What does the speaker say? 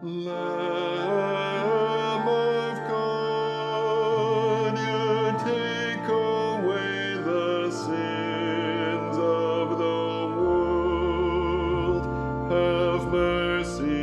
Lamb of God, you take away the sins of the world. Have mercy